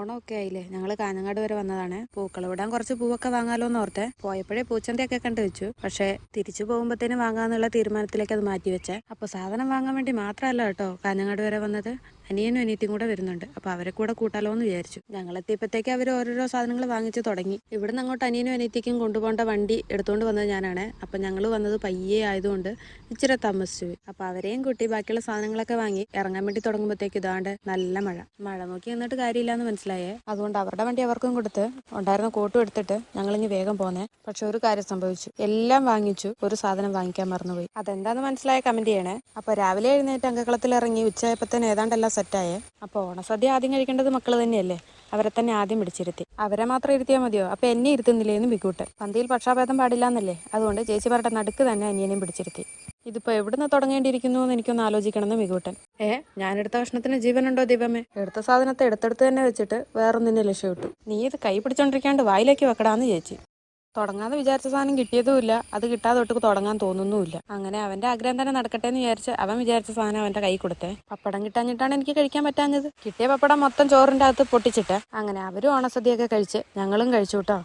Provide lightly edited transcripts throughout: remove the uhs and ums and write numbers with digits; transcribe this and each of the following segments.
ഓണമൊക്കെ ആയില്ലേ, ഞങ്ങൾ കാഞ്ഞങ്ങാട് വരെ വന്നതാണ്. പൂക്കൾ വിടാൻ കുറച്ച് പൂവൊക്കെ വാങ്ങാലോ എന്ന് ഓർത്തെ പോയപ്പോഴേ പൂച്ചന്തയൊക്കെ കണ്ടു വെച്ചു. പക്ഷേ തിരിച്ചു പോകുമ്പോഴത്തേനും വാങ്ങാന്നുള്ള തീരുമാനത്തിലേക്ക് അത് മാറ്റി വെച്ചേ. അപ്പോൾ സാധനം വാങ്ങാൻ വേണ്ടി മാത്രമല്ല കേട്ടോ കാഞ്ഞങ്ങാട് വരെ വന്നത്. അനിയനും അനിയത്തിയും കൂടെ വരുന്നുണ്ട്. അപ്പോൾ അവരെ കൂടെ കൂട്ടാലോ എന്ന് വിചാരിച്ചു. ഞങ്ങളെത്തിയപ്പോഴത്തേക്ക് അവർ ഓരോരോ സാധനങ്ങൾ വാങ്ങിച്ചു തുടങ്ങി. ഇവിടുന്ന് അങ്ങോട്ട് അനിയനും അനിയത്തിക്കും കൊണ്ടുപോകേണ്ട വണ്ടി എടുത്തുകൊണ്ട് വന്നത് ഞാനാണ്. അപ്പം ഞങ്ങൾ വന്നത് പയ്യെ ആയതുകൊണ്ട് ഇച്ചിരി താമസിച്ചു പോയി. അപ്പോൾ അവരെയും കൂട്ടി ബാക്കിയുള്ള സാധനങ്ങളൊക്കെ വാങ്ങി ഇറങ്ങാൻ വേണ്ടി തുടങ്ങുമ്പോഴത്തേക്ക് ഇതാണ്ട് നല്ല മഴ നോക്കി നിന്നിട്ട് കാര്യമില്ലാന്ന് മനസ്സിലായേ. അതുകൊണ്ട് അവരുടെ വണ്ടി അവർക്കും കൊടുത്ത് ഉണ്ടായിരുന്ന കോട്ടും എടുത്തിട്ട് ഞങ്ങളിങ്ങ് വേഗം പോന്നേ. പക്ഷെ ഒരു കാര്യം സംഭവിച്ചു, എല്ലാം വാങ്ങിച്ചു, ഒരു സാധനം വാങ്ങിക്കാൻ മറന്നുപോയി. അതെന്താന്ന് മനസ്സിലായ കമന്റ് ചെയ്യണേ. അപ്പോൾ രാവിലെ എഴുന്നേറ്റ് അങ്കക്കളത്തിൽ ഇറങ്ങി ഉച്ചയായപ്പത്തേന് ഏതാണ്ടെല്ലാം സെറ്റായേ. അപ്പോൾ ഓണസദ്യ ആദ്യം കഴിക്കേണ്ടത് മക്കൾ തന്നെയല്ലേ. അവരെ തന്നെ ആദ്യം പിടിച്ചിരുത്തി. അവരെ മാത്രം ഇരുത്തിയാൽ മതിയോ? അപ്പോൾ എന്നെ ഇരുത്തുന്നില്ലേന്ന് ബിക്കൂട്ടൻ. പന്തിയിൽ പക്ഷാഭേദം പാടില്ല എന്നല്ലേ, അതുകൊണ്ട് ചേച്ചിമാരുടെ നടുക്ക് തന്നെ അനിയനെയും പിടിച്ചിരുത്തി. ഇതിപ്പോൾ എവിടുന്ന് തുടങ്ങേണ്ടിയിരിക്കുന്നു എന്ന് എനിക്കൊന്ന് ആലോചിക്കണമെന്ന് മികൂട്ടൻ. ഞാനെടുത്ത ഭക്ഷണത്തിന് ജീവനുണ്ടോ ദീപമേ? എടുത്ത സാധനത്തെ എടുത്തെടുത്ത് തന്നെ വെച്ചിട്ട് വേറൊന്നിനെ ലക്ഷ്യമിട്ടു. നീ ഇത് കൈ പിടിച്ചോണ്ടിരിക്കാണ്ട് വായിലേക്ക് വെക്കടാന്ന് ചേച്ചി. തുടങ്ങാതെ വിചാരിച്ച സാധനം കിട്ടിയതുമില്ല, അത് കിട്ടാതെ ഒട്ടുക്ക് തുടങ്ങാൻ തോന്നുന്നുമില്ല. അങ്ങനെ അവന്റെ ആഗ്രഹം തന്നെ നടക്കട്ടെ എന്ന് വിചാരിച്ച് അവൻ വിചാരിച്ച സാധനം അവന്റെ കൈ കൊടുത്തേ. പപ്പടം കിട്ടാഞ്ഞിട്ടാണ് എനിക്ക് കഴിക്കാൻ പറ്റാഞ്ഞത്. കിട്ടിയ പപ്പടം മൊത്തം ചോറിന്റെ അകത്ത് പൊട്ടിച്ചിട്ട് അങ്ങനെ അവരും ഓണസദ്യയൊക്കെ കഴിച്ച് ഞങ്ങളും കഴിച്ചു കേട്ടോ.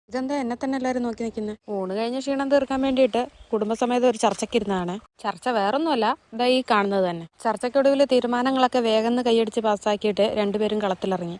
ഇതെന്താ എന്നെ തന്നെ എല്ലാവരും നോക്കി നിൽക്കുന്നത്? ഊണ് കഴിഞ്ഞ ക്ഷീണം തീർക്കാൻ വേണ്ടിയിട്ട് കുടുംബസമേതം ഒരു ചർച്ചയ്ക്കിരുന്നതാണ്. ചർച്ച വേറൊന്നുമല്ല, ഇതാ ഈ കാണുന്നത് തന്നെ. ചർച്ചയ്ക്കൊടുവിൽ തീരുമാനങ്ങളൊക്കെ വേഗം കൈയടിച്ച് പാസ്സാക്കിയിട്ട് രണ്ടുപേരും കളത്തിലിറങ്ങി.